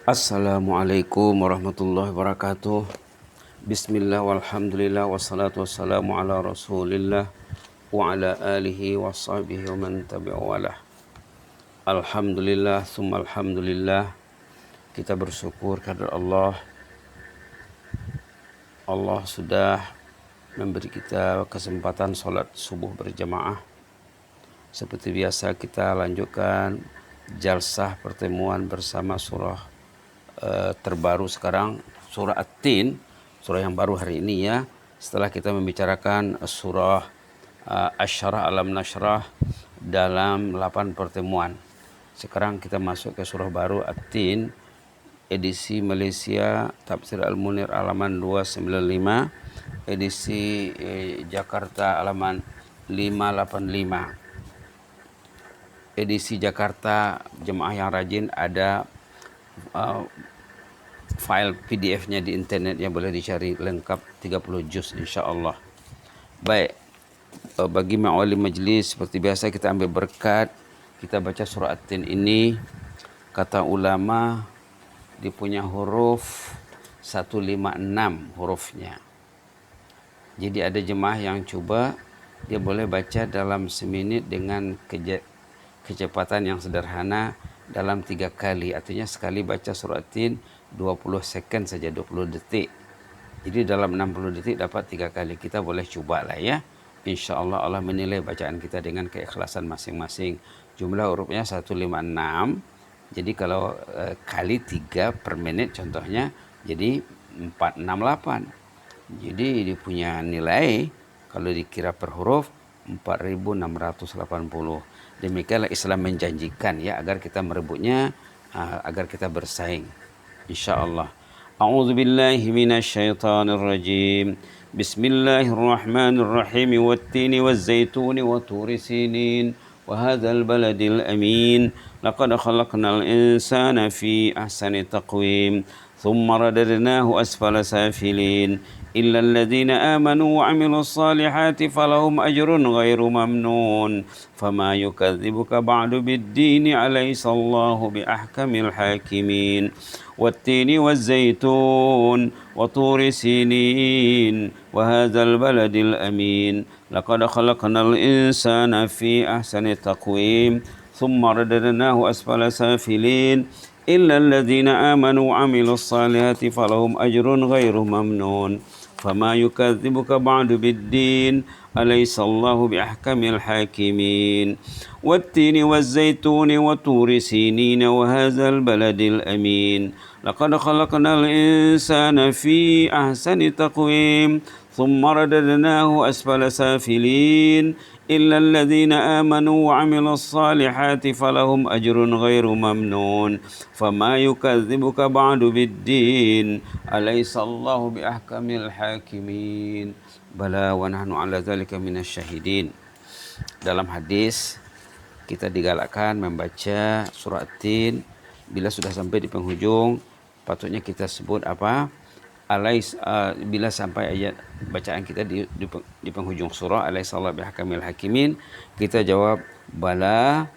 Assalamualaikum warahmatullahi wabarakatuh. Bismillah walhamdulillah wassalatu wassalamu ala rasulillah wa ala alihi wa sahbihi wa man tabi'a walah. Alhamdulillah summa alhamdulillah. Kita bersyukur kepada Allah. Allah sudah memberi kita kesempatan salat subuh berjamaah. Seperti biasa kita lanjutkan jalsah pertemuan bersama surah terbaru sekarang, surah At-Tin, surah yang baru hari ini ya. Setelah kita membicarakan surah Asy-Syarah Alam Nashrah dalam 8 pertemuan. Sekarang kita masuk ke surah baru At-Tin, edisi Malaysia Tafsir Al-Munir halaman 295, edisi Jakarta halaman 585. Edisi Jakarta jemaah yang rajin ada file PDF-nya di internet yang boleh dicari lengkap 30 juz insyaallah. Baik, bagi ma'alim majlis seperti biasa kita ambil berkat, kita baca surah At-Tin ini. Kata ulama dia punya huruf 156 hurufnya. Jadi ada jemaah yang coba dia boleh baca dalam seminit dengan kecepatan yang sederhana dalam 3 kali. Artinya sekali baca surah At-Tin 20 second saja, 20 detik. Jadi dalam 60 detik dapat 3 kali. Kita boleh cubalah ya. InsyaAllah Allah menilai bacaan kita dengan keikhlasan masing-masing. Jumlah hurufnya 156. Jadi kalau kali 3 per menit contohnya, jadi 468. Jadi dia punya nilai kalau dikira per huruf 4680. Demikianlah Islam menjanjikan ya, agar kita merebutnya, agar kita bersaing insyaallah. A'udzu billahi minasyaitonir rajim. Bismillahirrahmanirrahim. Wat-tini waz-zaituni wa turi sinin wa hadzal baladil amin. Laqad khalaqnal insana fi ahsani taqwim. Thumma radadnahu asfala safilin. إلا الذين آمنوا وعملوا الصالحات فلهم أجر غير ممنون فما يكذبك بعد بالدين أليس الله بأحكم الحاكمين والتين والزيتون وطور سينين وهذا البلد الأمين لقد خلقنا الإنسان في أحسن تقويم ثم رددناه أسفل سافلين إلا الذين آمنوا وعملوا الصالحات فلهم أجر غير ممنون فما يكذبك بعد بالدين أليس الله بأحكم الحاكمين والتين والزيتون وطور سينين وهذا البلد الأمين لقد خلقنا الإنسان في أحسن تقويم ثم رددناه أسفل سافلين إلا الذين آمنوا وعملوا الصالحات فلهم أجر غير ممنون فما يكذبك بعد بالدين أليس الله بأحكم الحاكمين بلى ونحن على ذلك من الشاهدين. Dalam hadis kita digalakkan membaca surah At-Tin. Bila sudah sampai di penghujung, patutnya kita sebut apa? Bila sampai ayat bacaan kita di penghujung surah alaihissalam bihkamil hakimin, kita jawab bala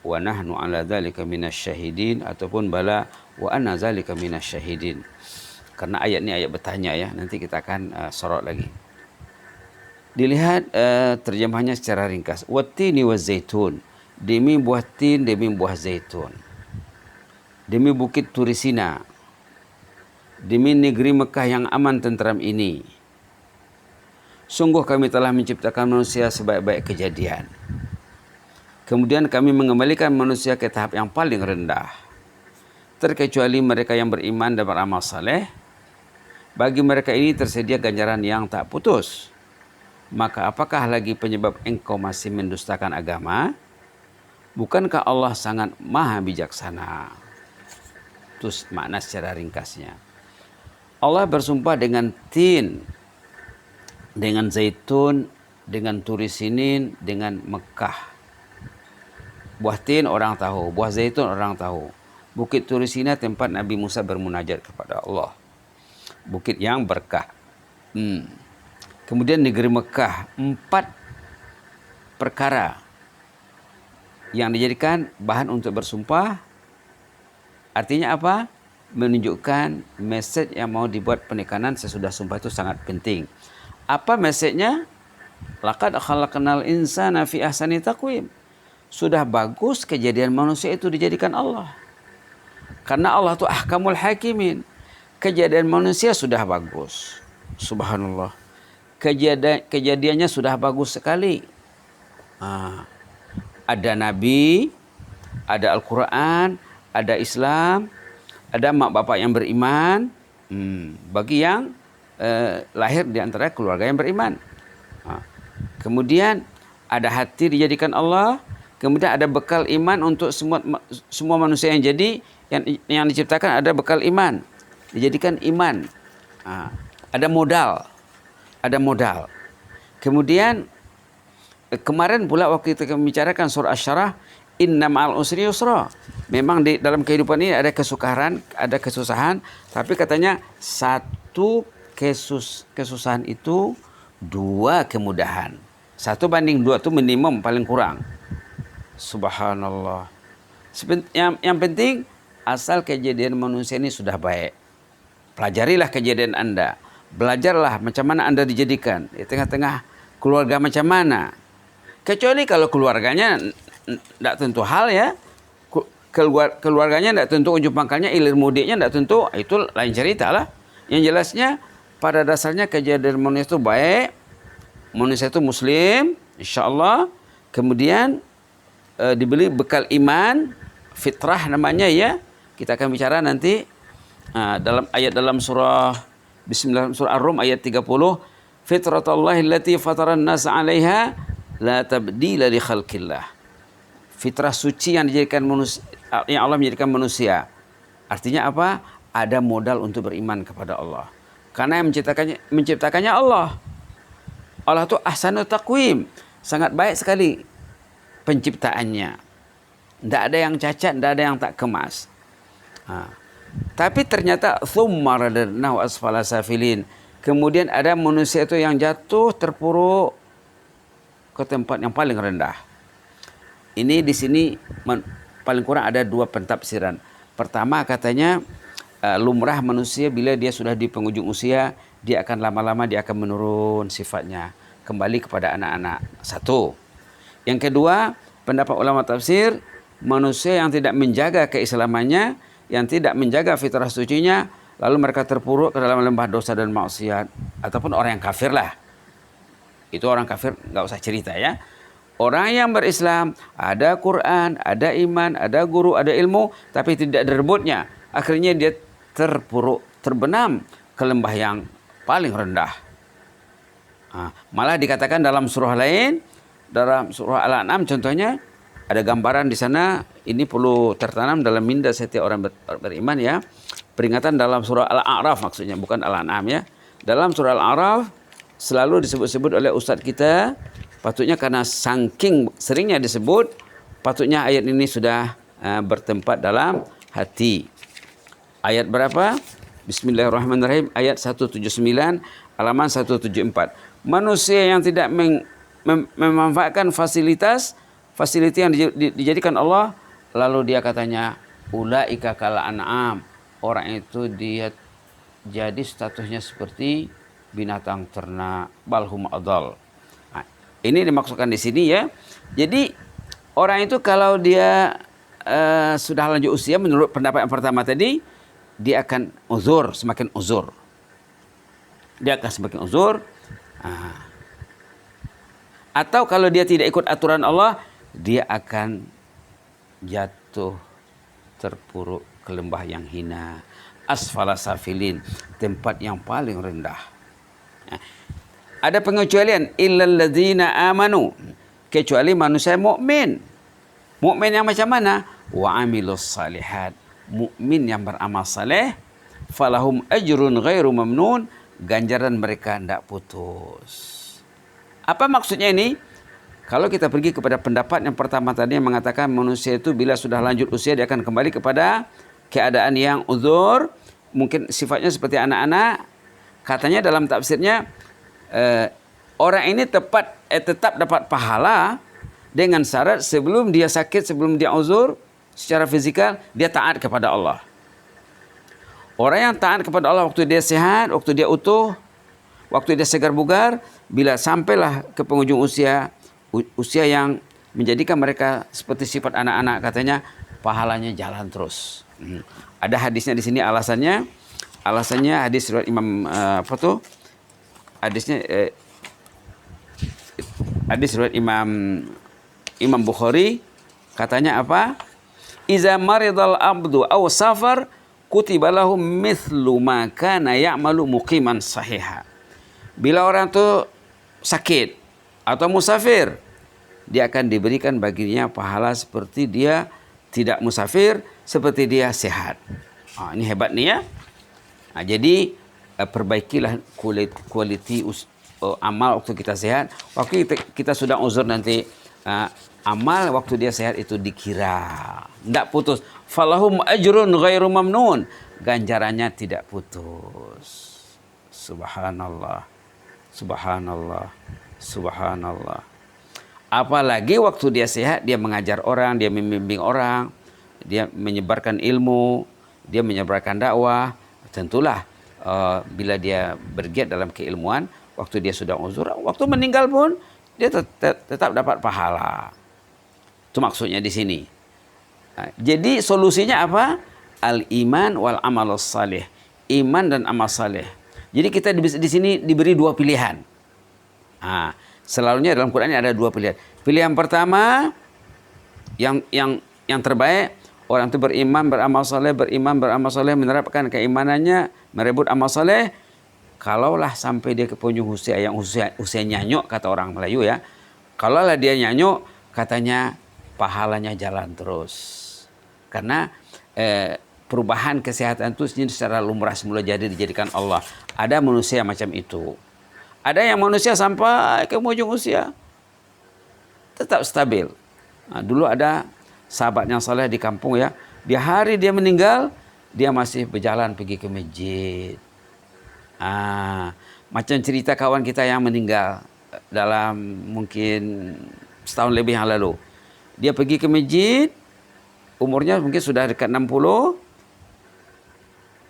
wa nahnu ala dzalika minasyahidin, ataupun bala wa anna dzalika minasyahidin. Karena ayat ini ayat bertanya ya, nanti kita akan sorot lagi. Dilihat terjemahannya secara ringkas. Wattini wazaitun, demi buah tin, demi buah zaitun, demi bukit Turisina, demi negeri Mekah yang aman tentram ini. Sungguh kami telah menciptakan manusia sebaik-baik kejadian. Kemudian kami mengembalikan manusia ke tahap yang paling rendah. Terkecuali mereka yang beriman dan beramal saleh. Bagi mereka ini tersedia ganjaran yang tak putus. Maka apakah lagi penyebab engkau masih mendustakan agama? Bukankah Allah sangat maha bijaksana? Itu makna secara ringkasnya. Allah bersumpah dengan tin, dengan zaitun, dengan turi sinin, dengan Mekah. Buah tin orang tahu, buah zaitun orang tahu. Bukit Turi Sina tempat Nabi Musa bermunajat kepada Allah. Bukit yang berkah. Kemudian negeri Mekah, 4 perkara yang dijadikan bahan untuk bersumpah. Artinya apa? menunjukkan message yang mau dibuat penekanan sesudah sumpah itu sangat penting. Apa message-nya? Laqad khalaqnal insana fi ahsani taqwim. Sudah bagus kejadian manusia itu dijadikan Allah. Karena Allah itu ahkamul hakimin. Kejadian manusia sudah bagus. Subhanallah. Kejadiannya sudah bagus sekali. Ada Nabi, ada Al-Quran, ada Islam, ada mak bapak yang beriman. Bagi yang lahir di antara keluarga yang beriman. Kemudian ada hati dijadikan Allah. Kemudian ada bekal iman untuk semua manusia yang jadi yang diciptakan, ada bekal iman, dijadikan iman. Ada modal. Kemudian kemarin pula waktu kita membicarakan surah Asy-Syarah, inna ma'al usri yusra. Memang di dalam kehidupan ini ada kesukaran, ada kesusahan, tapi katanya satu kesusahan itu dua kemudahan. 1:2 itu minimum paling kurang. Subhanallah. Yang penting asal kejadian manusia ini sudah baik. Pelajarilah kejadian Anda. Belajarlah macam mana Anda dijadikan. Di tengah-tengah keluarga macam mana. Kecuali kalau keluarganya tidak tentu hal ya. Keluarganya tidak tentu ujung pangkalnya, ilir mudiknya tidak tentu. Itu lain cerita lah. Yang jelasnya pada dasarnya kejadian manusia itu baik. Manusia itu muslim. InsyaAllah. Kemudian diberi bekal iman, fitrah namanya ya. Kita akan bicara nanti dalam surah Bismillah, surah Ar-Rum ayat 30. Fitratallahi allati fataran nas 'alaiha la tabdila li khalqillah. Fitrah suci yang dijadikan manusia, yang Allah menjadikan manusia. Artinya apa? Ada modal untuk beriman kepada Allah. Karena yang menciptakannya Allah. Allah itu ahsanut taqwim, sangat baik sekali penciptaannya. Tidak ada yang cacat, tidak ada yang tak kemas. Tapi ternyata thumma radadnahu asfala safilin. Kemudian ada manusia itu yang jatuh terpuruk ke tempat yang paling rendah. Ini di sini paling kurang ada dua pentafsiran. Pertama katanya lumrah manusia bila dia sudah di penghujung usia, dia akan lama-lama dia akan menurun sifatnya, kembali kepada anak-anak. Satu. Yang kedua, pendapat ulama tafsir, manusia yang tidak menjaga keislamannya, yang tidak menjaga fitrah sucinya, lalu mereka terpuruk ke dalam lembah dosa dan maksiat, ataupun orang yang kafir lah. Itu orang kafir nggak usah cerita ya. Orang yang berislam, ada Quran, ada iman, ada guru, ada ilmu, tapi tidak direbutnya. Akhirnya dia terpuruk, terbenam ke lembah yang paling rendah. Malah dikatakan dalam surah lain, dalam surah Al-An'am contohnya, ada gambaran di sana, ini perlu tertanam dalam minda setiap orang beriman ya. Peringatan dalam surah Al-A'raf maksudnya, bukan Al-An'am ya. Dalam surah Al-A'raf selalu disebut-sebut oleh ustadz kita, patutnya karena saking seringnya disebut, patutnya ayat ini sudah bertempat dalam hati. Ayat berapa? Bismillahirrahmanirrahim, ayat 179, halaman 174. Manusia yang tidak memanfaatkan fasiliti yang dijadikan Allah, lalu dia katanya ulaika kal an'am, orang itu dia jadi statusnya seperti binatang ternak, balhum adal. Ini dimaksudkan di sini ya. Jadi orang itu kalau dia sudah lanjut usia, menurut pendapat yang pertama tadi, dia akan semakin uzur. Dia akan semakin uzur. Atau kalau dia tidak ikut aturan Allah, dia akan jatuh terpuruk ke lembah yang hina. Asfala safilin, tempat yang paling rendah. Ada pengecualian, illal ladzina amanu, kecuali manusia mukmin. Mukmin yang macam mana? Wa amilus salihat, mukmin yang beramal saleh, falahum ajrun ghairu mamnun, ganjaran mereka tidak putus. Apa maksudnya ini? Kalau kita pergi kepada pendapat yang pertama tadi yang mengatakan manusia itu bila sudah lanjut usia dia akan kembali kepada keadaan yang uzur, mungkin sifatnya seperti anak-anak. Katanya dalam tafsirnya orang ini tetap dapat pahala dengan syarat sebelum dia sakit, sebelum dia uzur secara fizikal, dia taat kepada Allah. Orang yang taat kepada Allah waktu dia sehat, waktu dia utuh, waktu dia segar bugar, bila sampailah ke penghujung usia, usia yang menjadikan mereka seperti sifat anak-anak, katanya pahalanya jalan terus. Ada hadisnya di sini alasannya hadis riwayat Imam hadis riwayat Imam Bukhari, katanya apa? Iza maridal abdu aw safar kutiba lahu mithlu ma kana ya'malu muqiman sahiha. Bila orang itu sakit atau musafir, dia akan diberikan baginya pahala seperti dia tidak musafir, seperti dia sehat. Ini hebat nih ya. Jadi perbaikilah kualiti amal waktu kita sehat. Waktu kita sudah uzur nanti, amal waktu dia sehat itu dikira, tidak putus. Falahum ajrun ghairu mamnun, ganjarannya tidak putus. Subhanallah, subhanallah, subhanallah. Apalagi waktu dia sehat, dia mengajar orang, dia membimbing orang, dia menyebarkan ilmu, dia menyebarkan dakwah. Tentulah bila dia bergiat dalam keilmuan, waktu dia sudah uzur, waktu meninggal pun dia tetap dapat pahala. Itu maksudnya di sini. Jadi solusinya apa? Al-iman wal amal salih. Iman dan amal saleh. Jadi kita di sini diberi dua pilihan. Selalunya dalam Quran ini ada dua pilihan. Pilihan pertama yang terbaik, orang itu beriman, beramal saleh, menerapkan keimanannya, merebut amal saleh. Kalaulah sampai dia ke penghujung usia yang usia nyanyuk, kata orang Melayu ya. Kalaulah dia nyanyuk, katanya pahalanya jalan terus. Karena perubahan kesehatan itu secara lumrah semula dijadikan Allah. Ada manusia macam itu. Ada yang manusia sampai ke penghujung usia tetap stabil. Dulu ada sahabat yang saleh di kampung ya. Di hari dia meninggal, dia masih berjalan pergi ke masjid. Macam cerita kawan kita yang meninggal dalam mungkin setahun lebih yang lalu. Dia pergi ke masjid, umurnya mungkin sudah dekat 60.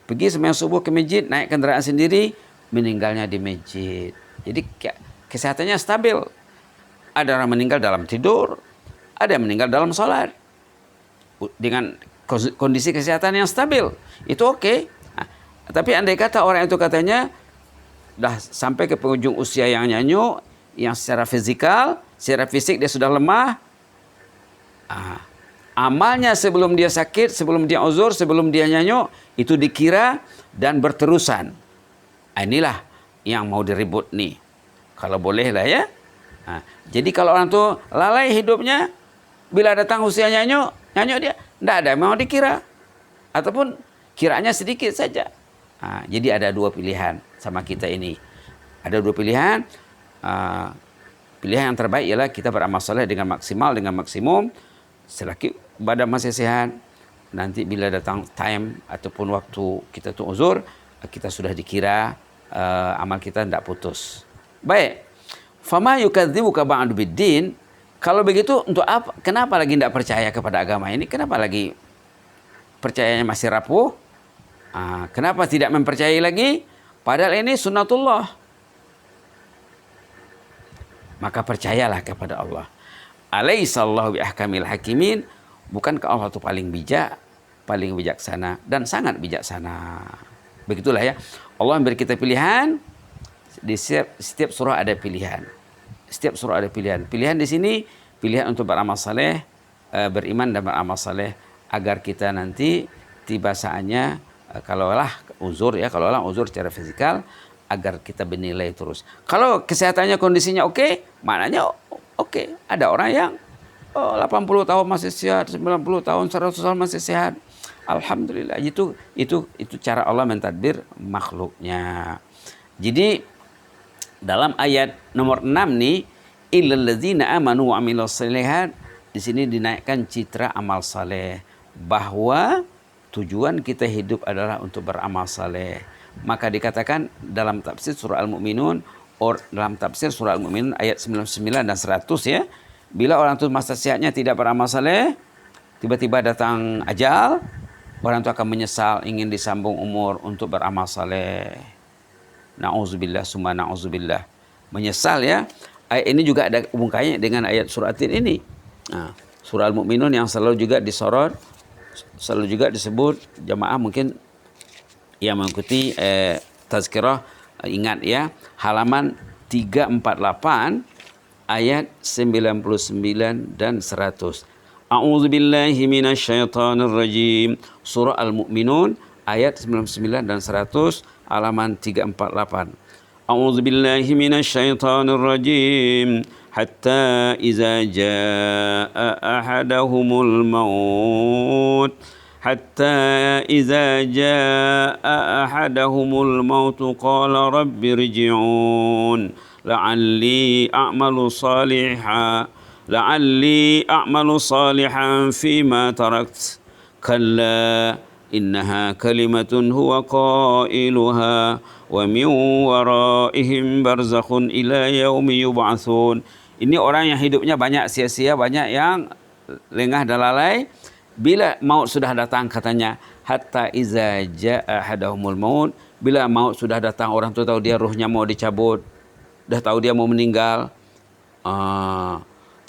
Pergi sembahyang subuh ke masjid, naik kendaraan sendiri, meninggalnya di masjid. Jadi kesehatannya stabil. Ada orang meninggal dalam tidur, ada yang meninggal dalam sholat. Dengan kondisi kesehatan yang stabil, itu oke. Tapi andai kata orang itu katanya dah sampai ke penghujung usia yang nyanyuk, yang secara fisik dia sudah lemah, amalnya sebelum dia sakit, sebelum dia uzur, sebelum dia nyanyuk, itu dikira dan berterusan. Inilah yang mau diribut nih. Kalau boleh lah ya. Jadi kalau orang tu lalai hidupnya, bila datang usia nyanyuk dia, tidak ada, mau dikira. Ataupun kiranya sedikit saja. Jadi ada dua pilihan sama kita ini. Ada dua pilihan. Pilihan yang terbaik ialah kita beramal soleh dengan maksimal, dengan maksimum. Selagi badan masih sehat, nanti bila datang time ataupun waktu kita tu uzur, kita sudah dikira amal kita tidak putus. Baik. Fama yukadzibuka ba'du biddin. Kalau begitu untuk apa? Kenapa lagi tidak percaya kepada agama ini? Kenapa lagi percayanya masih rapuh? Kenapa tidak mempercayai lagi? Padahal ini sunnatullah. Maka percayalah kepada Allah. Alaihissallahu biahkamil hakimin. Bukankah Allah itu paling bijak, paling bijaksana, dan sangat bijaksana. Begitulah ya. Allah memberi kita pilihan. Di setiap surah ada pilihan. Setiap surah ada pilihan. Pilihan di sini, pilihan untuk beramal saleh, beriman dan beramal saleh, agar kita nanti tiba saatnya, kalaulah uzur secara fisikal, agar kita bernilai terus. Kalau kesehatannya kondisinya oke, maknanya oke. Ada orang yang 80 tahun masih sehat, 90 tahun, 100 tahun masih sehat. Alhamdulillah. Itu cara Allah mentadbir makhluknya. Jadi dalam ayat nomor 6 nih, illal ladzina amanu wa amilus shalihat, di sini dinaikkan citra amal saleh, bahwa tujuan kita hidup adalah untuk beramal saleh. Maka dikatakan dalam tafsir surah Al-Mu'minun, dalam tafsir surah Al-Mu'minun ayat 99 dan 100 ya, bila orang itu masa sehatnya tidak beramal saleh, tiba-tiba datang ajal, Orang itu akan menyesal, ingin disambung umur untuk beramal saleh. Na'udzubillah summa na'udzubillah. Menyesal ya. Ayat ini juga ada hubungannya dengan ayat surah At-Tin ini. Nah, surah Al-Mu'minun yang selalu juga disorot, selalu juga disebut jamaah mungkin yang mengikuti tazkirah ingat ya, halaman 348 ayat 99 dan 100. A'udzubillahi minasyaitonir rajim. Surah Al-Mu'minun ayat 99 dan 100, halaman 348. A'udzubillahi minasyaitonir rajim. Hatta iza jaa ahadahumul maut. حتى إذا جاء أحدهم الموت قال رب ارجعون لعلي أعمل صالحا فيما تركت كلا إنها كلمة هو قائلها ومن ورائهم برزخ إلى يوم يبعثون. Ini orang yang hidupnya banyak sia-sia, banyak yang lengah dan lalai. Bila maut sudah datang, katanya, hatta iza jaa ahadahumul maut, bila maut sudah datang, orang tu tahu dia ruhnya mau dicabut, dah tahu dia mau meninggal.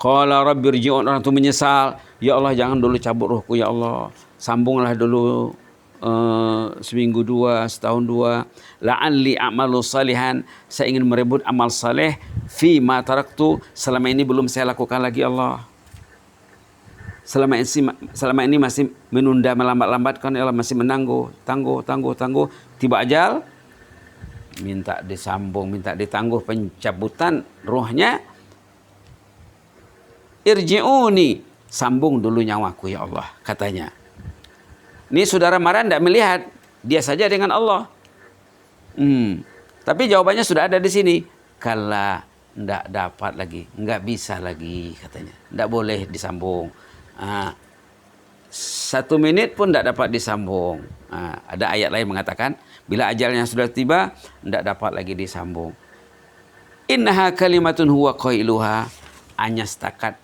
Qala rabbi irji'un, orang tu menyesal, ya Allah jangan dulu cabut ruhku ya Allah, sambunglah dulu seminggu dua, setahun dua. La'alli a'malu salihan, saya ingin merebut amal saleh fi ma taraktu, selama ini belum saya lakukan lagi Allah. Selama ini masih menunda, melambat-lambatkan, ya Allah, masih menangguh, tangguh. Tiba ajal, minta disambung, minta ditangguh pencabutan ruhnya. Irji'uni, sambung dulu nyawaku ya Allah, katanya. Ini saudara marah tidak melihat, dia saja dengan Allah. Tapi jawabannya sudah ada di sini. Kala tidak dapat lagi, nggak bisa lagi, katanya. Tidak boleh disambung. 1 menit pun tidak dapat disambung. Ada ayat lain mengatakan bila ajalnya sudah tiba tidak dapat lagi disambung. Innaha kalimatun huwa qailuha, hanya setakat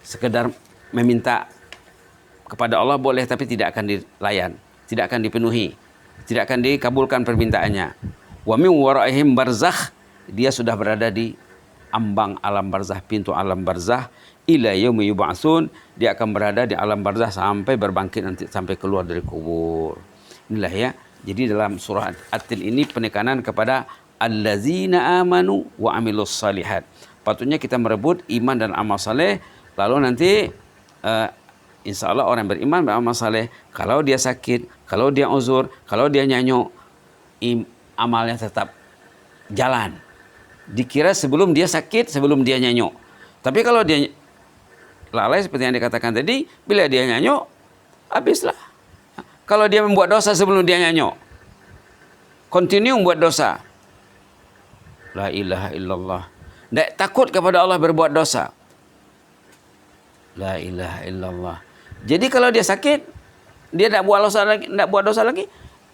sekedar meminta kepada Allah boleh, tapi tidak akan dilayan, tidak akan dipenuhi, tidak akan dikabulkan permintaannya. Wa min waraihim barzakh, dia sudah berada di ambang alam barzah, pintu alam barzah. Ila yaumi yub'atsun, dia akan berada di alam barzah sampai berbangkit nanti, sampai keluar dari kubur. Inilah ya. Jadi dalam surah At-Tin ini penekanan kepada allazina amanu wa amilus salihat. Patutnya kita merebut iman dan amal saleh, lalu nanti insya Allah orang beriman beramal saleh, kalau dia sakit, kalau dia uzur, kalau dia nyanyuk, amalnya tetap jalan. Dikira sebelum dia sakit, sebelum dia nyanyuk. Tapi kalau dia lalai seperti yang dikatakan tadi, bila dia nyanyuk, habislah. Kalau dia membuat dosa sebelum dia nyanyuk, continue membuat dosa. La ilaha illallah. Tidak takut kepada Allah berbuat dosa. La ilaha illallah. Jadi kalau dia sakit, dia tidak buat dosa lagi,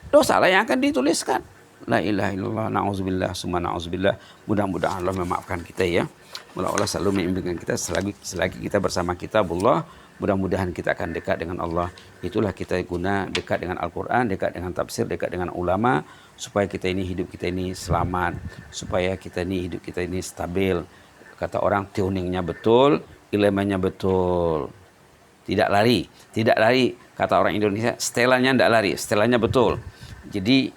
dosa lah yang akan dituliskan. La ilaha illallah, na'udzubillah, summa na'udzubillah. Mudah-mudahan Allah memaafkan kita ya. Allah selalu membimbing kita selagi kita bersama kitabullah. Mudah-mudahan kita akan dekat dengan Allah. Itulah kita guna dekat dengan Al-Quran, dekat dengan tafsir, dekat dengan ulama, supaya kita ini hidup kita ini selamat, supaya kita ini hidup kita ini stabil. Kata orang, tuningnya betul, ilmunya betul. Tidak lari. Kata orang Indonesia, setelannya tidak lari, setelannya betul. Jadi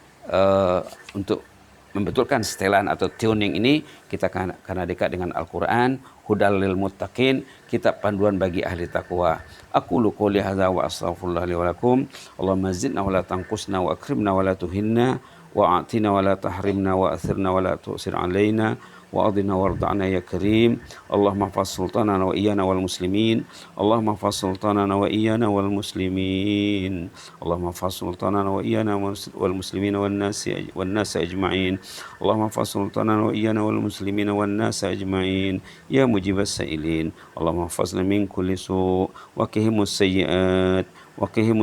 untuk membetulkan setelan atau tuning ini, kita karena dekat dengan Al-Quran, hudal lil muttaqin, kitab panduan bagi ahli takwa. Aqulu qouli hadza wa astaghfirullah li wa lakum. Allahumma zidna wa la tanqusna wa akrimna wa la tuhinna wa a'tina wa la tahrimna wa athirna wa la tu'sir alaina wa adina warda'na ya karim. Allahumma hafaz sultanana wa iyana wal muslimin. Allahumma hafaz sultanana wa iyana wal muslimin. Allahumma hafaz sultanana wa iyana wal muslimin wan nas ajma'in. Allahumma hafaz sultanana wa iyana wal muslimin wan nas ajma'in. Ya mujibas sa'ilin. Allahumma hafazna min kulli su' wa qihimus sayyi'at وقهم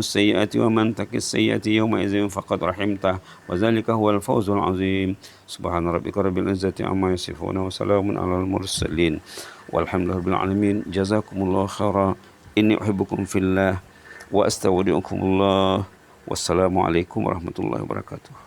السيئات ومن تك السيئات يومئذ فقد رحمته وذلك هو الفوز العظيم. سبحان ربك رب العزة عما يصفون وسلام على المرسلين والحمد لله رب العالمين. جزاكم الله خيرا. إني أحبكم في الله wa astaudiukumullah. Wassalamualaikum warahmatullahi wabarakatuh.